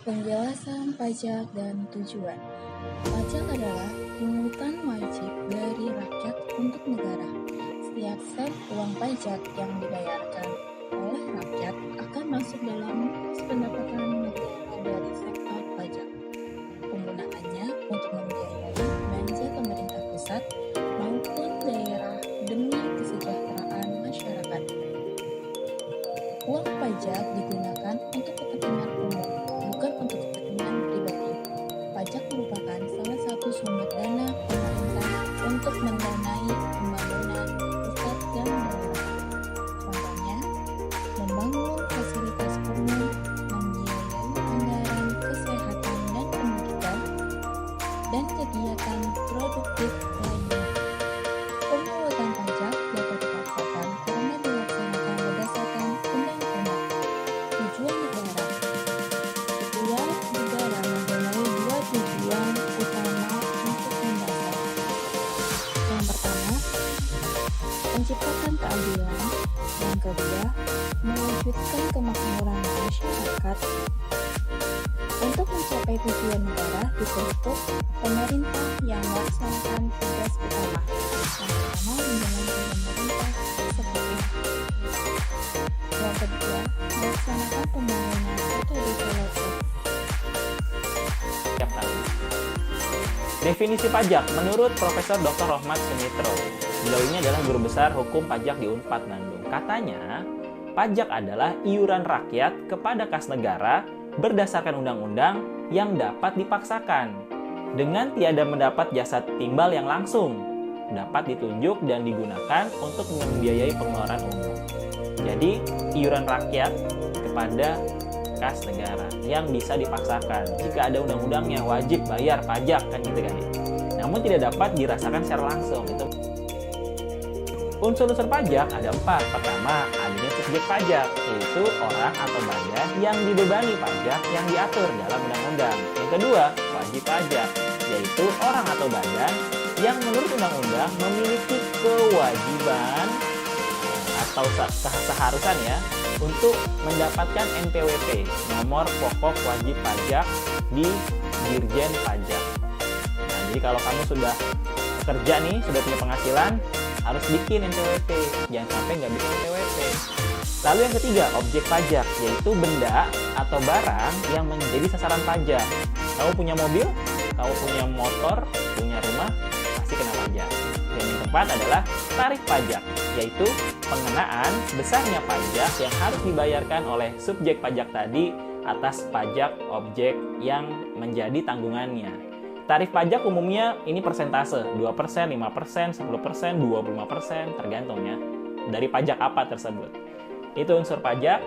Penjelasan pajak dan tujuan. Pajak adalah pungutan wajib dari rakyat untuk negara. Setiap sen uang pajak yang dibayarkan oleh rakyat akan masuk dalam pos pendapatan negara dari sektor pajak. Penggunaannya untuk membiayai belanja pemerintah pusat maupun daerah demi kesejahteraan masyarakat. Uang pajak digunakan untuk kepentingan umum, bukan untuk kepentingan pribadi. Pajak merupakan salah satu sumber dana pemerintah untuk mendanai pembangunan pusat dan daerah. Contohnya, membangun fasilitas umum, membiayai anggaran kesehatan dan pendidikan, dan kegiatan produktif lainnya. Pemungutan pajak dapat dipaksakan karena dilaksanakan berdasarkan undang-undang. Tujuan negara. Tujuan negara mempunyai dua tujuan utama untuk mendasar. Yang pertama, menciptakan keadilan. Yang kedua, mewujudkan kemakmuran masyarakat. Untuk mencapai tujuan negara dibentuk pemerintah yang melaksanakan tugas utama. Yang pertama, menjalankan pemerintah seperti yang kedua, melaksanakan pembangunan atau development. Setiap tahun. Definisi pajak menurut Profesor Dr. Rohmat Sumitro. Beliau ini adalah guru besar hukum pajak di Unpad Bandung. Katanya, pajak adalah iuran rakyat kepada kas negara berdasarkan undang-undang yang dapat dipaksakan dengan tiada mendapat jasa timbal yang langsung, dapat ditunjuk dan digunakan untuk membiayai pengeluaran umum. Jadi, iuran rakyat kepada kas negara yang bisa dipaksakan. Jika ada undang-undangnya wajib bayar pajak kan gitu kan ya. Namun tidak dapat dirasakan secara langsung. Itu unsur-unsur pajak ada 4. Pertama, adanya subjek pajak, yaitu orang atau badan yang dibebani pajak yang diatur dalam undang-undang. Yang kedua, wajib pajak, yaitu orang atau badan yang menurut undang-undang memiliki kewajiban atau seharusan ya untuk mendapatkan NPWP, nomor pokok wajib pajak di Dirjen Pajak. Nah, jadi kalau kamu sudah bekerja nih, sudah punya penghasilan, harus bikin NPWP, jangan sampai nggak bikin NPWP. Lalu yang ketiga, objek pajak, yaitu benda atau barang yang menjadi sasaran pajak. Kamu punya mobil, kamu punya motor, punya rumah, pasti kena pajak. Dan yang keempat adalah tarif pajak, yaitu pengenaan besarnya pajak yang harus dibayarkan oleh subjek pajak tadi atas pajak objek yang menjadi tanggungannya. Tarif pajak umumnya ini persentase, 2%, 5%, 10%, 25%, tergantung ya, dari pajak apa tersebut. Itu unsur pajak.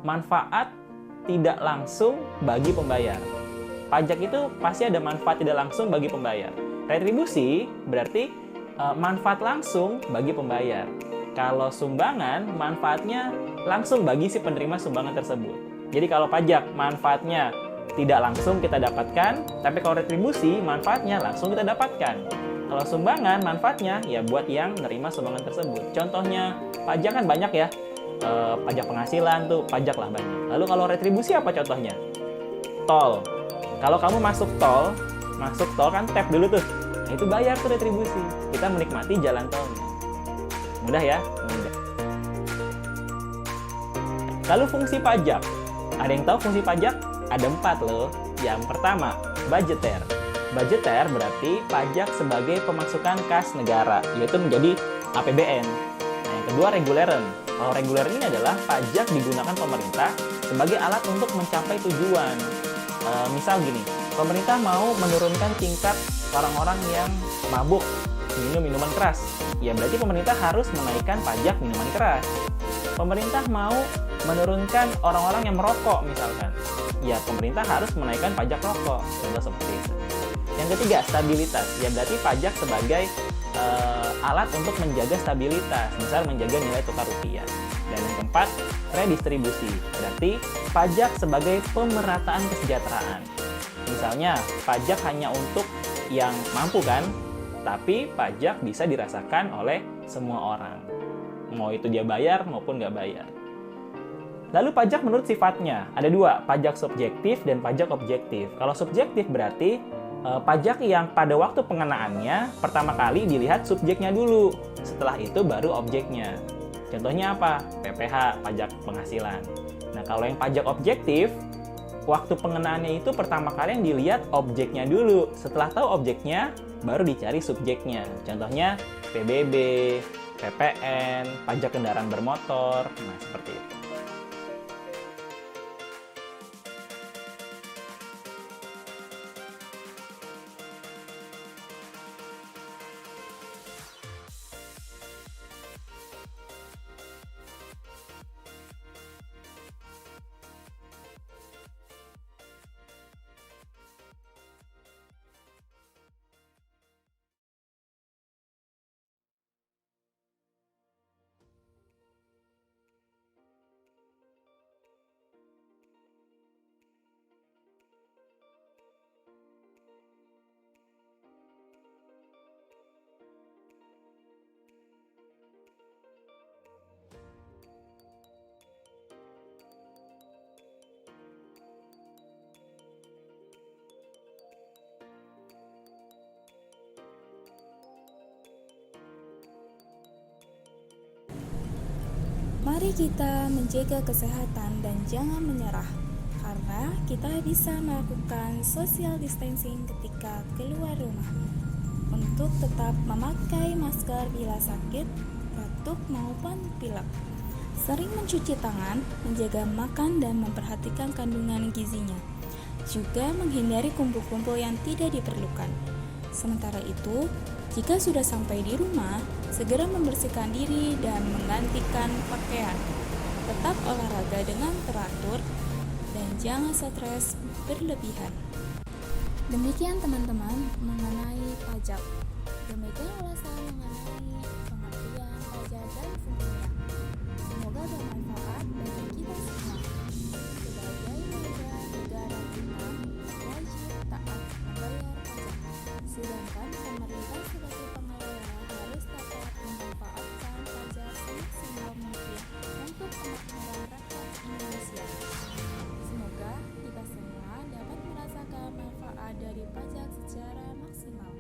Manfaat tidak langsung bagi pembayar. Pajak itu pasti ada manfaat tidak langsung bagi pembayar. Retribusi berarti manfaat langsung bagi pembayar. Kalau sumbangan, manfaatnya langsung bagi si penerima sumbangan tersebut. Jadi kalau pajak, manfaatnya tidak langsung kita dapatkan, tapi kalau retribusi, manfaatnya langsung kita dapatkan. Kalau sumbangan, manfaatnya ya buat yang nerima sumbangan tersebut. Contohnya, pajak kan banyak ya. Pajak penghasilan tuh, pajak lah banyak. Lalu kalau retribusi apa contohnya? Tol. Kalau kamu masuk tol kan tap dulu tuh. Nah, itu bayar tuh retribusi. Kita menikmati jalan tolnya. Mudah ya? Mudah. Lalu fungsi pajak. Ada yang tahu fungsi pajak? Ada 4 loh. Yang pertama, budgeter. Budgeter berarti pajak sebagai pemasukan kas negara, yaitu menjadi APBN. Nah, yang kedua, reguleren. Kalau reguler ini adalah pajak digunakan pemerintah sebagai alat untuk mencapai tujuan. Misal gini, pemerintah mau menurunkan tingkat orang-orang yang mabuk, minum minuman keras. Ya berarti pemerintah harus menaikkan pajak minuman keras. Pemerintah mau menurunkan orang-orang yang merokok misalkan. Ya pemerintah harus menaikkan pajak rokok. Contoh seperti itu. Yang ketiga, stabilitas. Ya berarti pajak sebagai alat untuk menjaga stabilitas, misal menjaga nilai tukar rupiah. Dan yang keempat, redistribusi. Berarti pajak sebagai pemerataan kesejahteraan. Misalnya, pajak hanya untuk yang mampu kan, tapi pajak bisa dirasakan oleh semua orang. Mau itu dia bayar maupun nggak bayar. Lalu pajak menurut sifatnya, ada dua, pajak subjektif dan pajak objektif. Kalau subjektif berarti pajak yang pada waktu pengenaannya pertama kali dilihat subjeknya dulu, setelah itu baru objeknya. Contohnya apa? PPh, pajak penghasilan. Nah, kalau yang pajak objektif, waktu pengenaannya itu pertama kali yang dilihat objeknya dulu, setelah tahu objeknya baru dicari subjeknya. Contohnya PBB, PPN, pajak kendaraan bermotor, nah seperti itu. Mari kita menjaga kesehatan dan jangan menyerah, karena kita bisa melakukan social distancing ketika keluar rumah. Untuk tetap memakai masker bila sakit, batuk maupun pilek. Sering mencuci tangan, menjaga makan dan memperhatikan kandungan gizinya. Juga menghindari kumpul-kumpul yang tidak diperlukan. Sementara itu, jika sudah sampai di rumah, segera membersihkan diri dan menggantikan pakaian. Tetap olahraga dengan teratur dan jangan stres berlebihan. Demikian teman-teman mengenai pajak. Demikian ulasan mengenai pengertian pajak dan fungsinya. Semoga bermanfaat bagi kita semua. Sebagai warga negara kita, wajib taat membayar pajak. Sedangkan pemerintah sebagai pengelola harus dapat memanfaatkan pajak semaksimal mungkin untuk kemakmuran rakyat Indonesia. Semoga kita semua dapat merasakan manfaat dari pajak secara maksimal.